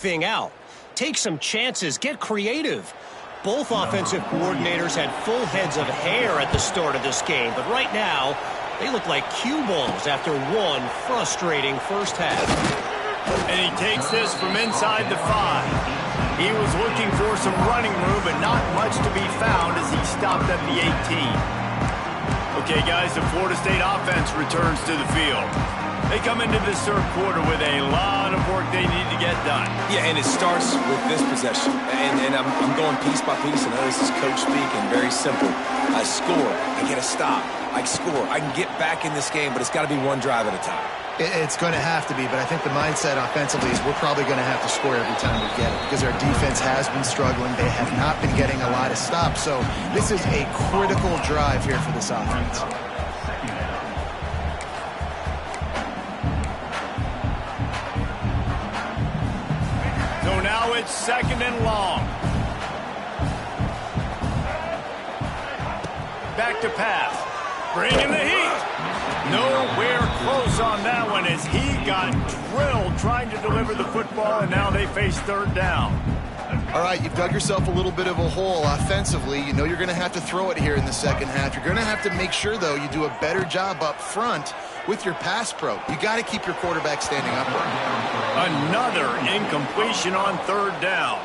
thing out. Take some chances. Get creative. Both offensive coordinators had full heads of hair at the start of this game, but right now, they look like cue balls after one frustrating first half. And he takes this from inside the 5. He was looking for some running room, but not much to be found as he stopped at the 18. Okay, guys, the Florida State offense returns to the field. They come into this third quarter with a lot of work they need to get done. Yeah, and it starts with this possession. And I'm going piece by piece. I know this is coach speaking, very simple. I score, I get a stop, I score. I can get back in this game, but it's got to be one drive at a time. It's going to have to be, but I think the mindset offensively is we're probably going to have to score every time we get it because our defense has been struggling. They have not been getting a lot of stops, so this is a critical drive here for this offense. So now it's 2nd and long. Back to pass. Bringing the heat. Nowhere close on that one as he got drilled trying to deliver the football, and now they face 3rd down. All right, you've dug yourself a little bit of a hole offensively. You know you're going to have to throw it here in the second half. You're going to have to make sure, though, you do a better job up front with your pass pro. You got to keep your quarterback standing upright. Another incompletion on 3rd down.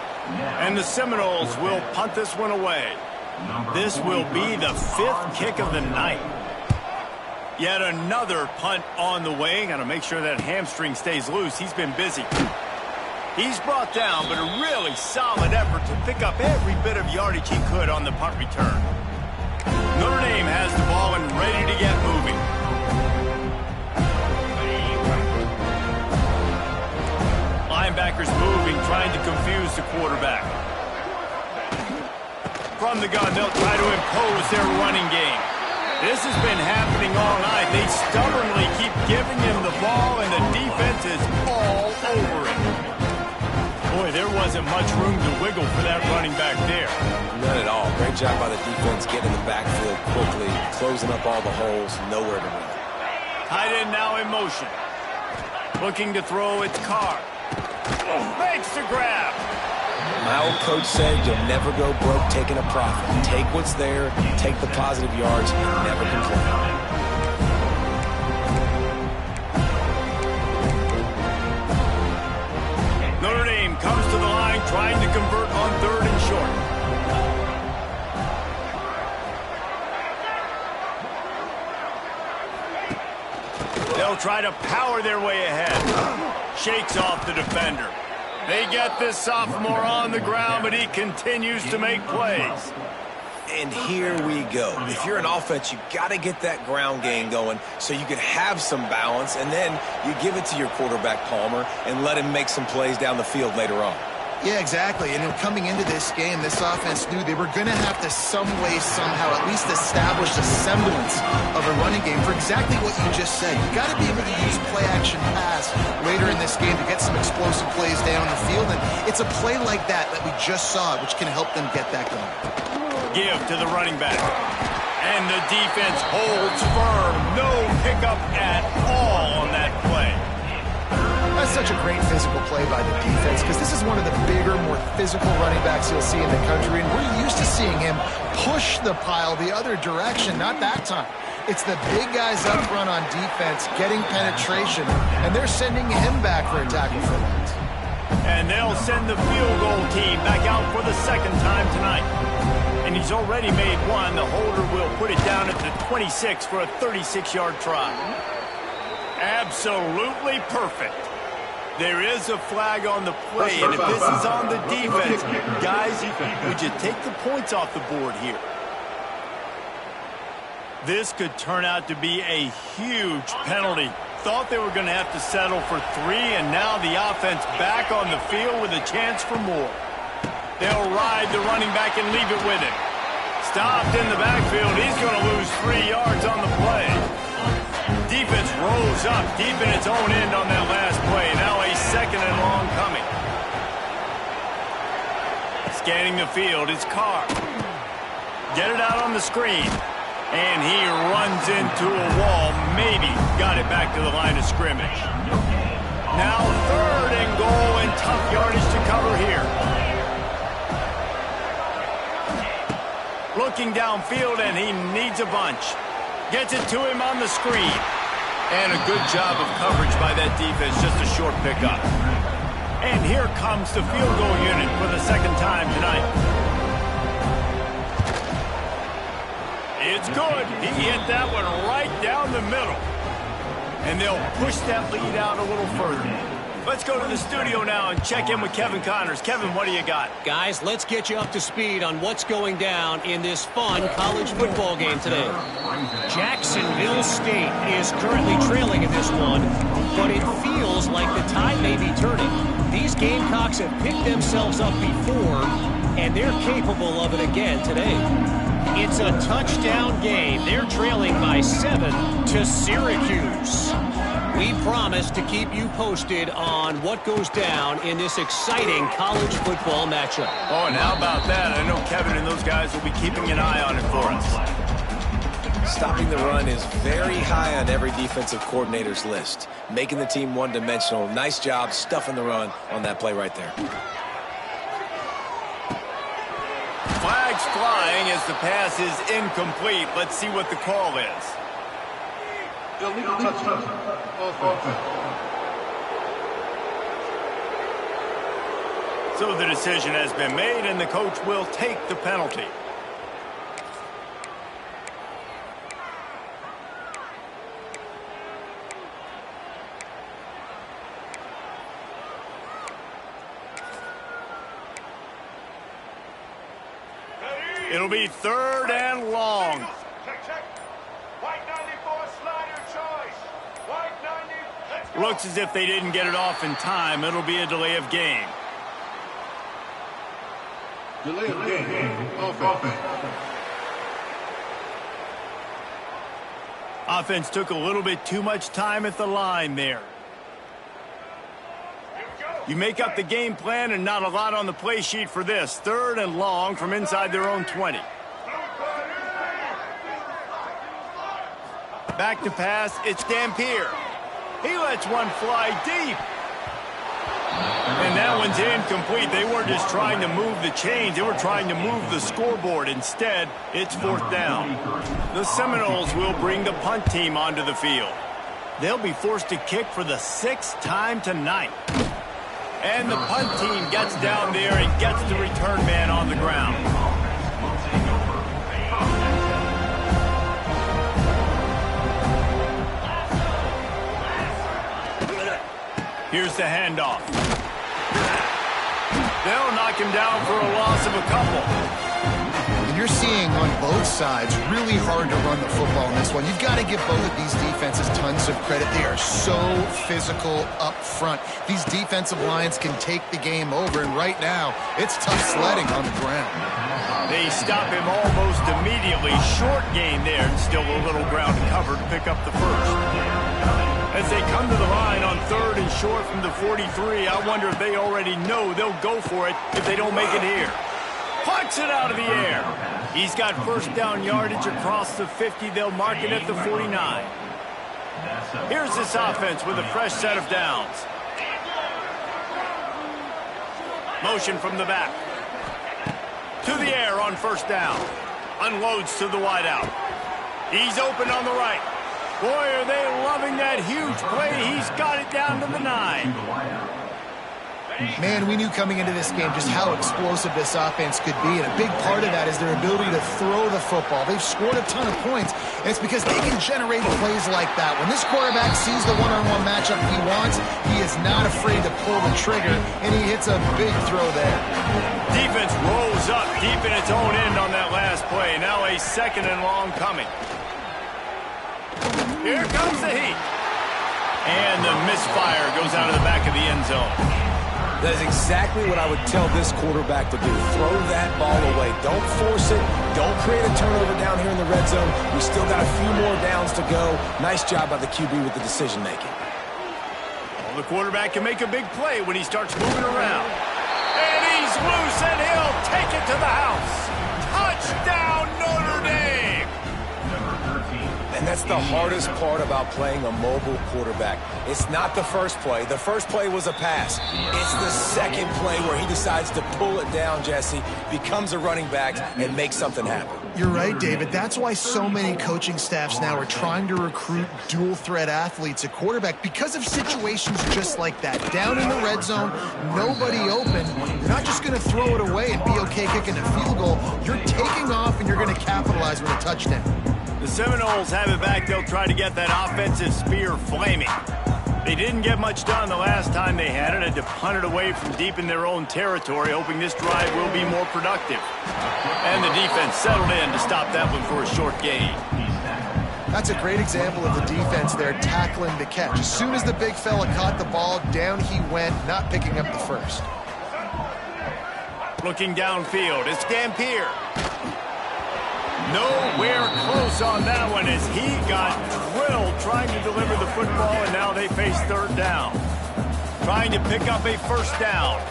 And the Seminoles will punt this one away. This will be the 5th kick of the night. Yet another punt on the way. Got to make sure that hamstring stays loose. He's been busy. He's brought down, but a really solid effort to pick up every bit of yardage he could on the punt return. Notre Dame has the ball and ready to get moving. Linebackers moving, trying to confuse the quarterback. From the gun, they'll try to impose their running game. This has been happening all night. They stubbornly keep giving him the ball, and the defense is all over it. Boy, there wasn't much room to wiggle for that running back there. None at all. Great job by the defense getting in the backfield quickly, closing up all the holes, nowhere to run. Tight end now in motion. Looking to throw, it's Carr. Makes the grab. My old coach said you'll never go broke taking a profit. Take what's there, take the positive yards, and never complain. Notre Dame comes to the line trying to convert on 3rd and short. They'll try to power their way ahead. Shakes off the defender. They get this sophomore on the ground, but he continues to make plays. And here we go. If you're an offense, you got to get that ground game going so you can have some balance, and then you give it to your quarterback, Palmer, and let him make some plays down the field later on. Yeah, exactly. And coming into this game, this offense knew they were going to have to some way, somehow, at least establish a semblance of a running game for exactly what you just said. You got to be able to use play-action pass later in this game to get some explosive plays down the field. And it's a play like that we just saw, which can help them get that going. Give to the running back. And the defense holds firm. No pickup at all on that play. That's such a great physical play by the defense because this is one of the bigger, more physical running backs you'll see in the country, and we're used to seeing him push the pile the other direction. Not that time. It's the big guys up front on defense getting penetration, and they're sending him back for a tackle for that. And they'll send the field goal team back out for the 2nd time tonight. And he's already made one. The holder will put it down at the 26 for a 36-yard try. Absolutely perfect. There is a flag on the play, and if this is on the defense, guys, would you take the points off the board here? This could turn out to be a huge penalty. Thought they were going to have to settle for 3, and now the offense back on the field with a chance for more. They'll ride the running back and leave it with him. Stopped in the backfield. He's going to lose 3 yards on the play. Defense rolls up deep in its own end on that last play. Now a 2nd and long coming. Scanning the field, it's Carr. Get it out on the screen. And he runs into a wall. Maybe got it back to the line of scrimmage. Now 3rd and goal. goal and tough yardage to cover here. Looking downfield, and he needs a bunch. Gets it to him on the screen. And a good job of coverage by that defense, just a short pickup. And here comes the field goal unit for the second time tonight. It's good. He hit that one right down the middle. And they'll push that lead out a little further. Let's go to the studio now and check in with Kevin Connors. Kevin, what do you got? Guys, let's get you up to speed on what's going down in this fun college football game today. Jacksonville State is currently trailing in this one, but it feels like the tide may be turning. These Gamecocks have picked themselves up before, and they're capable of it again today. It's a touchdown game. They're trailing by 7 to Syracuse. We promise to keep you posted on what goes down in this exciting college football matchup. Oh, and how about that? I know Kevin and those guys will be keeping an eye on it for us. Stopping the run is very high on every defensive coordinator's list. Making the team one-dimensional. Nice job stuffing the run on that play right there. Flags flying as the pass is incomplete. Let's see what the call is. Illegal touchdown. So the decision has been made, and the coach will take the penalty. It'll be 3rd and long. Looks as if they didn't get it off in time. It'll be a delay of game. Delay of game. Offense. Offense took a little bit too much time at the line there. You make up the game plan and not a lot on the play sheet for this. 3rd and long from inside their own 20. Back to pass. It's Dampier. He lets one fly deep. And that one's incomplete. They weren't just trying to move the chains. They were trying to move the scoreboard. Instead, it's 4th down. The Seminoles will bring the punt team onto the field. They'll be forced to kick for the 6th time tonight. And the punt team gets down there and gets the return man on the ground. Here's the handoff. They'll knock him down for a loss of a couple. And you're seeing on both sides really hard to run the football in this one. You've got to give both of these defenses tons of credit. They are so physical up front. These defensive lines can take the game over, and right now it's tough sledding on the ground. They stop him almost immediately. Short gain there, and still a little ground to cover to pick up the first. As they come to the line on 3rd and short from the 43, I wonder if they already know they'll go for it if they don't make it here. Punts it out of the air. He's got 1st down yardage across the 50. They'll mark it at the 49. Here's this offense with a fresh set of downs. Motion from the back. To the air on 1st down. Unloads to the wideout. He's open on the right. Boy, are they loving that huge play. He's got it down to the 9. Man, we knew coming into this game just how explosive this offense could be, and a big part of that is their ability to throw the football. They've scored a ton of points, and it's because they can generate plays like that. When this quarterback sees the one-on-one matchup he wants, he is not afraid to pull the trigger, and he hits a big throw there. Defense rolls up deep in its own end on that last play. Now a 2nd and long coming. Here comes the heat. And the misfire goes out of the back of the end zone. That is exactly what I would tell this quarterback to do. Throw that ball away. Don't force it. Don't create a turnover down here in the red zone. We still got a few more downs to go. Nice job by the QB with the decision-making. Well, the quarterback can make a big play when he starts moving around. And he's loose, and he'll take it to the house. Touchdown, Notre Dame! And That's the hardest part about playing a mobile quarterback. It's not the first play. The first play was a pass. It's the second play where he decides to pull it down, Jesse, becomes a running back, and makes something happen. You're right, David. That's why so many coaching staffs now are trying to recruit dual-threat athletes at quarterback because of situations just like that. Down in the red zone, nobody open. You're not just going to throw it away and be okay kicking a field goal. You're taking off, and you're going to capitalize with a touchdown. The Seminoles have it back. They'll try to get that offensive spear flaming. They didn't get much done the last time they had it. Had to punt it away from deep in their own territory, hoping this drive will be more productive. And the defense settled in to stop that one for a short gain. That's a great example of the defense there tackling the catch. As soon as the big fella caught the ball, down he went, not picking up the first. Looking downfield, it's Dampier. Nowhere close on that one as he got drilled trying to deliver the football, and now they face third down. Trying to pick up a first down.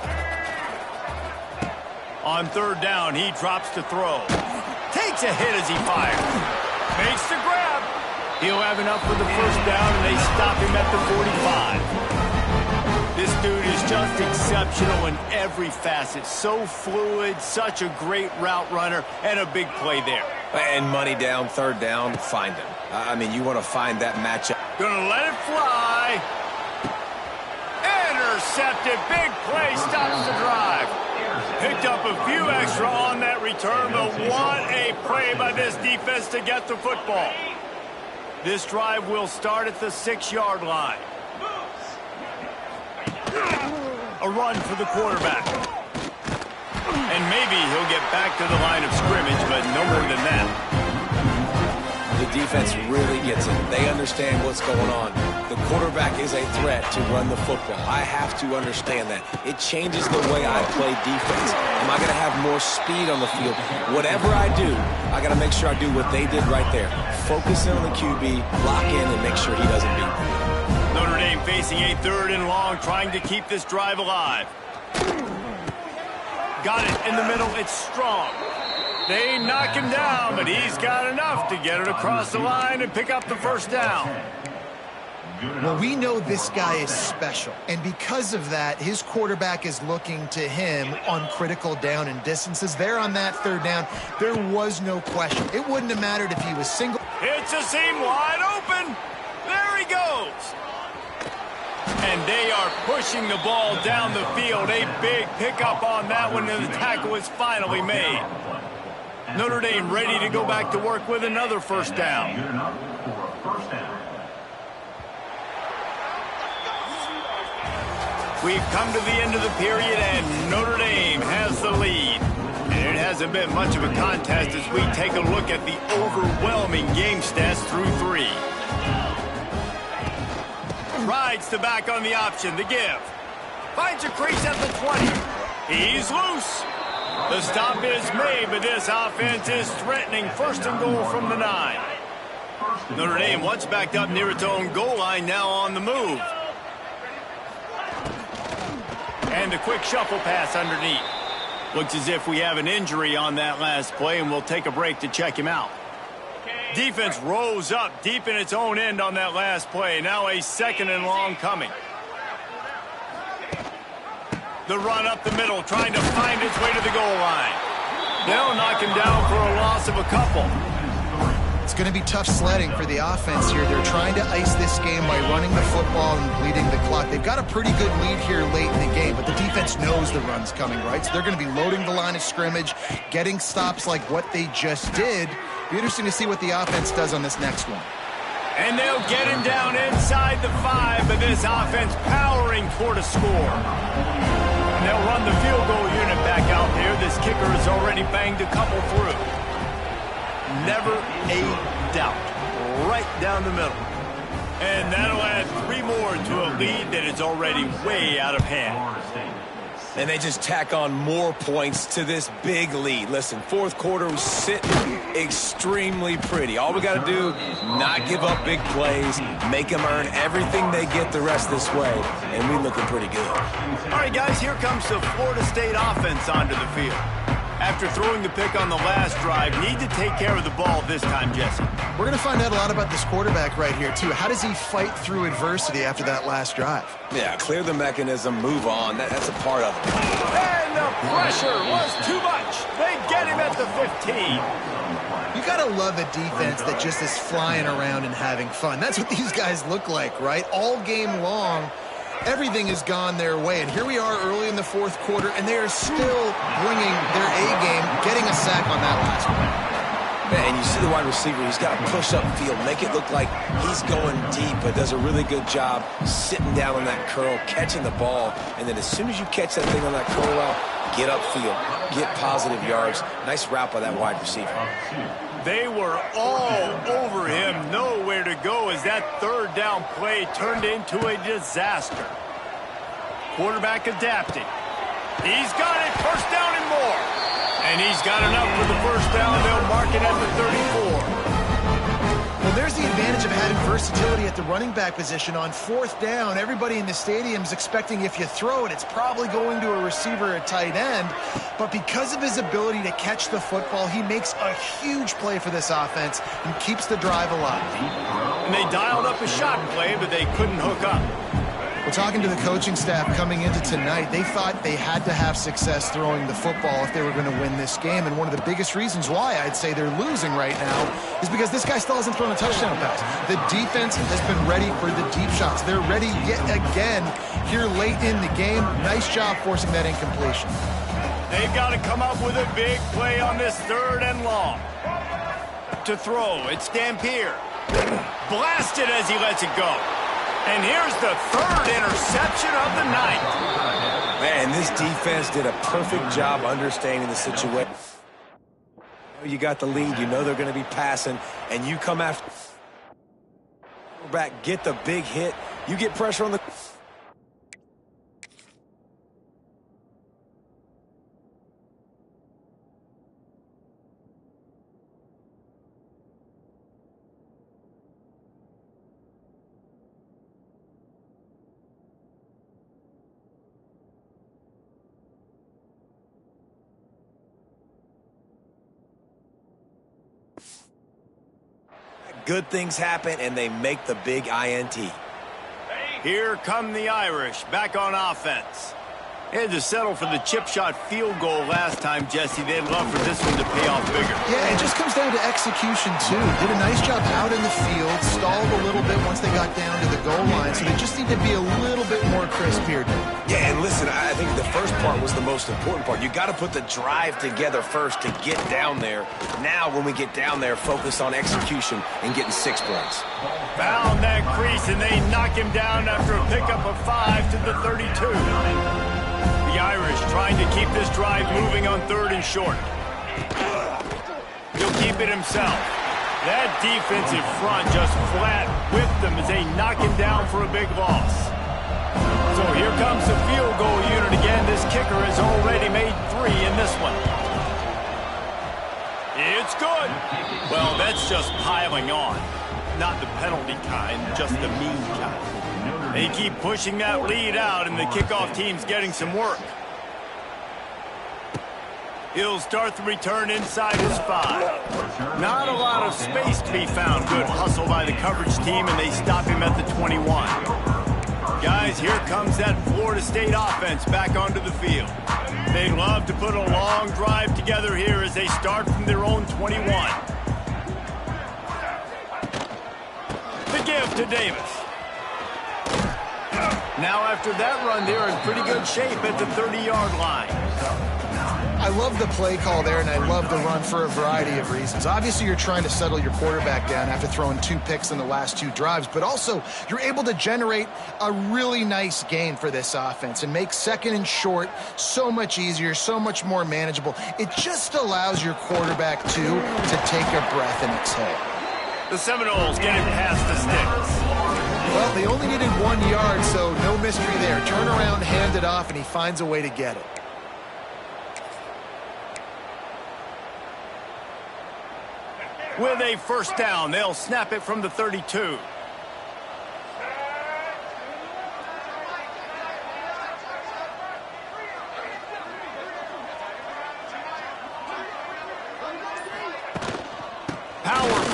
On third down, he drops to throw. Takes a hit as he fires. Makes the grab. He'll have enough for the first down, and they stop him at the 45. This dude is just exceptional in every facet. So fluid, such a great route runner, and a big play there. And money down, third down, find him. I mean, you want to find that matchup. Gonna let it fly. Intercepted. Big play stops the drive. Picked up a few extra on that return, but what a play by this defense to get the football. This drive will start at the 6-yard line. A run for the quarterback. And maybe he'll get back to the line of scrimmage, but no more than that. The defense really gets it. They understand what's going on. The quarterback is a threat to run the football. I have to understand that. It changes the way I play defense. Am I going to have more speed on the field? Whatever I do, I got to make sure I do what they did right there. Focus in on the QB, lock in, and make sure he doesn't beat me. Notre Dame facing a third and long, trying to keep this drive alive. Got it in the middle. It's strong. They knock him down, but he's got enough to get it across the line and pick up the first down. Well, we know this guy is special, and because of that, his quarterback is looking to him on critical down and distances. There on that third down, there was no question. It wouldn't have mattered if he was single. Hits a seam wide open. There he goes. And they are pushing the ball down the field. A big pickup on that one, and the tackle is finally made. Notre Dame ready to go back to work with another first down. We've come to the end of the period, and Notre Dame has the lead. And it hasn't been much of a contest as we take a look at the overwhelming game stats through 3. Rides the back on the option, the give. Finds a crease at the 20. He's loose. The stop is made, but this offense is threatening first and goal from the 9. Notre Dame once backed up near its own goal line, now on the move. And a quick shuffle pass underneath. Looks as if we have an injury on that last play, and we'll take a break to check him out. Defense rose up deep in its own end on that last play. Now a second and long coming. The run up the middle, trying to find its way to the goal line. They'll knock him down for a loss of a couple. It's going to be tough sledding for the offense here. They're trying to ice this game by running the football and bleeding the clock. They've got a pretty good lead here late in the game, but the defense knows the run's coming, right? So they're going to be loading the line of scrimmage, getting stops like what they just did. Be interesting to see what the offense does on this next one. And they'll get him down inside the 5, but this offense powering toward a score. And they'll run the field goal unit back out there. This kicker has already banged a couple through. Never a doubt. Right down the middle. And that'll add 3 more to a lead that is already way out of hand. And they just tack on more points to this big lead. Listen, fourth quarter was sitting extremely pretty. All we got to do, not give up big plays, make them earn everything they get the rest this way, and we're looking pretty good. All right, guys, here comes the Florida State offense onto the field. After throwing the pick on the last drive, need to take care of the ball this time, Jesse. We're going to find out a lot about this quarterback right here, too. How does he fight through adversity after that last drive? Yeah, clear the mechanism, move on. That's a part of it. And the pressure was too much. They get him at the 15. You got to love a defense that just is flying around and having fun. That's what these guys look like, right? All game long, everything has gone their way. And here we are early in the fourth quarter, and they are still bringing their A game, getting a sack on that last one. And you see the wide receiver, he's got to push up field, make it look like he's going deep, but does a really good job sitting down on that curl, catching the ball, and then as soon as you catch that thing on that curl route, get upfield, get positive yards. Nice route by that wide receiver. They were all over him, nowhere to go as that third down play turned into a disaster. Quarterback adapting. He's got it, first down and more. And he's got enough for the first down. They'll mark it at the 34. Well, there's the advantage of having versatility at the running back position. On fourth down, everybody in the stadium is expecting if you throw it, it's probably going to a receiver at tight end. But because of his ability to catch the football, he makes a huge play for this offense and keeps the drive alive. And they dialed up a shot play, but they couldn't hook up. We're talking to the coaching staff coming into tonight. They thought they had to have success throwing the football if they were going to win this game. And one of the biggest reasons why I'd say they're losing right now is because this guy still hasn't thrown a touchdown pass. The defense has been ready for the deep shots. They're ready yet again here late in the game. Nice job forcing that incompletion. They've got to come up with a big play on this third and long. To throw, it's Dampier. Blasted as he lets it go. And here's the third interception of the night. Man, this defense did a perfect job understanding the situation. You got the lead, you know they're going to be passing, and you come after back, get the big hit, you get pressure on the... Good things happen, and they make the big INT. Here come the Irish, back on offense. They had to settle for the chip shot field goal last time, Jesse. They'd love for this one to pay off bigger. Yeah, it just comes down to execution, too. Did a nice job out in the field, stalled a little bit once they got down to the goal line, so they just need to be a little bit more crisp here. Yeah, and listen, I think the first part was the most important part. You got to put the drive together first to get down there. Now, when we get down there, focus on execution and getting 6 points. Found that crease, and they knock him down after a pickup of 5 to the 32. The Irish trying to keep this drive moving on third and short. He'll keep it himself. That defensive front just flat whipped them as they knock him down for a big loss. So here comes the field goal unit again. This kicker has already made 3 in this one. It's good. Well, that's just piling on. Not the penalty kind, just the mean kind. They keep pushing that lead out, and the kickoff team's getting some work. He'll start the return inside his 5. Not a lot of space to be found. Good hustle by the coverage team, and they stop him at the 21. Guys, here comes that Florida State offense back onto the field. They love to put a long drive together here as they start from their own 21. The give to Davis. Now after that run, they're in pretty good shape at the 30-yard line. I love the play call there, and I love the run for a variety of reasons. Obviously, you're trying to settle your quarterback down after throwing 2 picks in the last 2 drives, but also you're able to generate a really nice gain for this offense and make second and short so much easier, so much more manageable. It just allows your quarterback, too, to take a breath and exhale. The Seminoles get him past the sticks. Well, they only needed 1 yard, so no mystery there. Turn around, hand it off, and he finds a way to get it. With a first down, they'll snap it from the 32.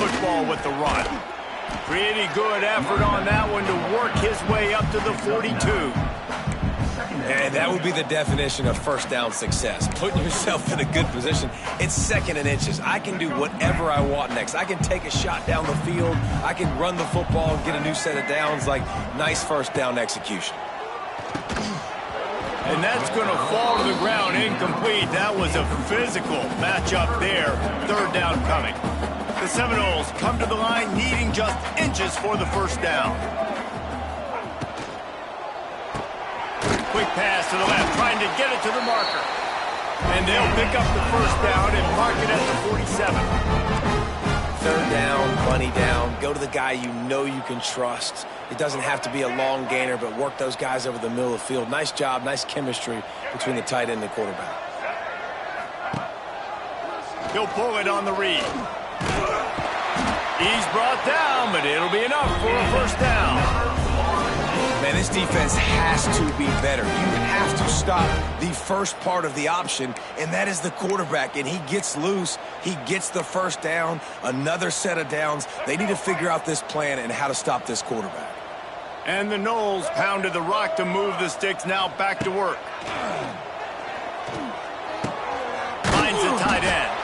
football with the run. Pretty good effort on that one to work his way up to the 42. And that would be the definition of first down success. Putting yourself in a good position. It's 2nd and inches. I can do whatever I want next. I can take a shot down the field. I can run the football and get a new set of downs. Like, nice first down execution. And that's going to fall to the ground incomplete. That was a physical matchup there. 3rd down coming. The Seminoles come to the line needing just inches for the first down. Quick pass to the left, trying to get it to the marker. And they'll pick up the first down and mark it at the 47. 3rd down, bunny down. Go to the guy you know you can trust. It doesn't have to be a long gainer, but work those guys over the middle of the field. Nice job, nice chemistry between the tight end and the quarterback. He'll pull it on the read. He's brought down, but it'll be enough for a first down. Man, this defense has to be better. You have to stop the first part of the option, and that is the quarterback. And he gets loose. He gets the first down, another set of downs. They need to figure out this plan and how to stop this quarterback. And the Noles pounded the rock to move the sticks. Now back to work. Finds the tight end.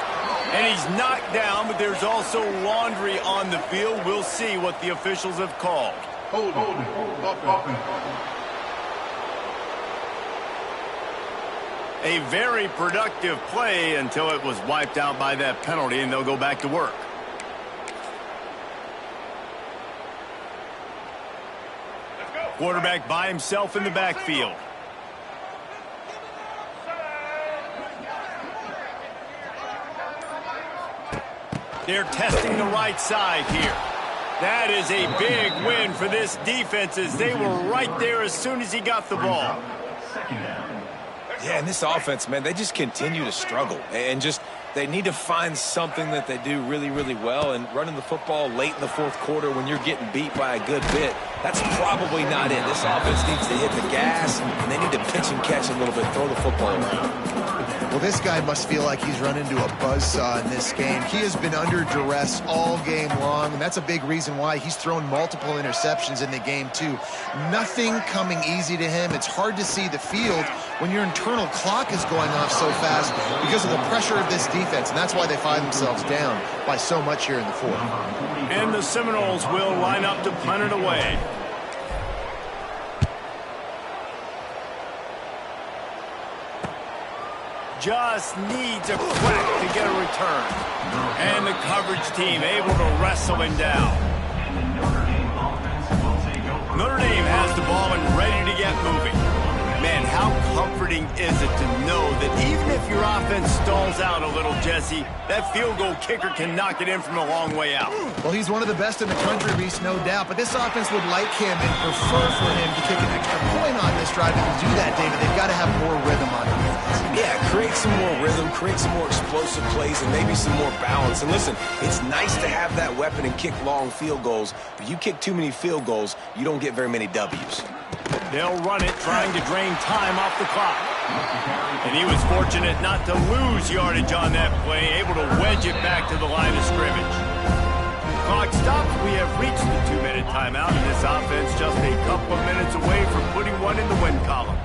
And he's knocked down, but there's also laundry on the field. We'll see what the officials have called. Hold offense. A very productive play until it was wiped out by that penalty, and they'll go back to work. Quarterback by himself in the backfield. They're testing the right side here. That is a big win for this defense as they were right there as soon as he got the ball. Yeah, and this offense, man, they just continue to struggle. And just, they need to find something that they do really, really well. And running the football late in the 4th quarter when you're getting beat by a good bit, that's probably not it. This offense needs to hit the gas, and they need to pitch and catch a little bit, throw the football around. Well, this guy must feel like he's run into a buzzsaw in this game. He has been under duress all game long, and that's a big reason why he's thrown multiple interceptions in the game, too. Nothing coming easy to him. It's hard to see the field when your internal clock is going off so fast because of the pressure of this defense, and that's why they find themselves down by so much here in the 4th. And the Seminoles will line up to punt it away. Just needs a crack to get a return. And the coverage team able to wrestle him down. Notre Dame has the ball and ready to get moving. Man, how comforting is it to know that even if your offense stalls out a little, Jesse, that field goal kicker can knock it in from a long way out. Well, he's one of the best in the country, Reese, no doubt. But this offense would like him and prefer for him to kick an extra point on this drive. And to do that, David, they've got to have more rhythm on it. Yeah, create some more rhythm, create some more explosive plays, and maybe some more balance. And listen, it's nice to have that weapon and kick long field goals, but you kick too many field goals, you don't get very many W's. They'll run it, trying to drain time off the clock. And he was fortunate not to lose yardage on that play, able to wedge it back to the line of scrimmage. Clock stops. We have reached the 2-minute timeout, and this offense just a couple of minutes away from putting one in the win column.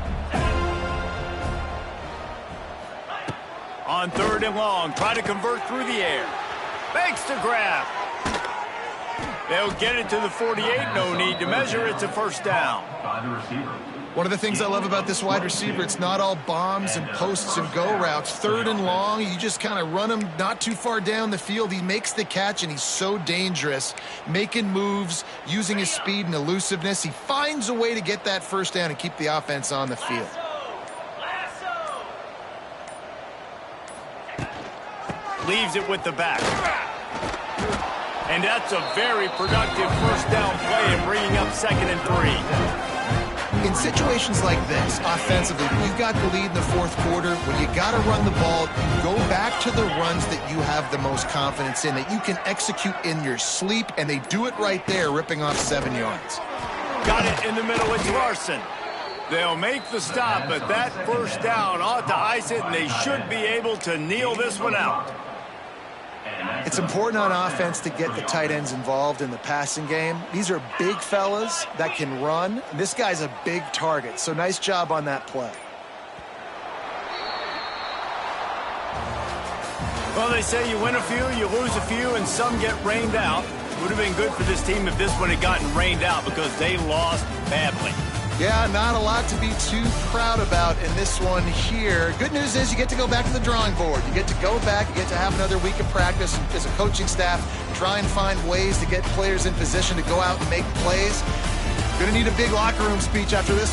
On 3rd and long, try to convert through the air. Makes the grab. They'll get it to the 48. No need to measure. It's a first down. One of the things I love about this wide receiver, it's not all bombs and posts and go routes. 3rd and long, you just kind of run him not too far down the field. He makes the catch, and he's so dangerous, making moves, using his speed and elusiveness. He finds a way to get that first down and keep the offense on the field. Leaves it with the back. And that's a very productive first down play and bringing up 2nd and 3. In situations like this, offensively, when you've got the lead in the 4th quarter, when you got to run the ball, go back to the runs that you have the most confidence in, that you can execute in your sleep, and they do it right there, ripping off 7 yards. Got it in the middle. It's Larson. They'll make the stop, but that first down ought to ice it, and they should be able to kneel this one out. It's important on offense to get the tight ends involved in the passing game. These are big fellas that can run. This guy's a big target, so nice job on that play. Well, they say you win a few, you lose a few, and some get rained out. Would have been good for this team if this one had gotten rained out because they lost badly. Yeah, not a lot to be too proud about in this one here. Good news is you get to go back to the drawing board. You get to go back, you get to have another week of practice as a coaching staff, try and find ways to get players in position to go out and make plays. Going to need a big locker room speech after this one.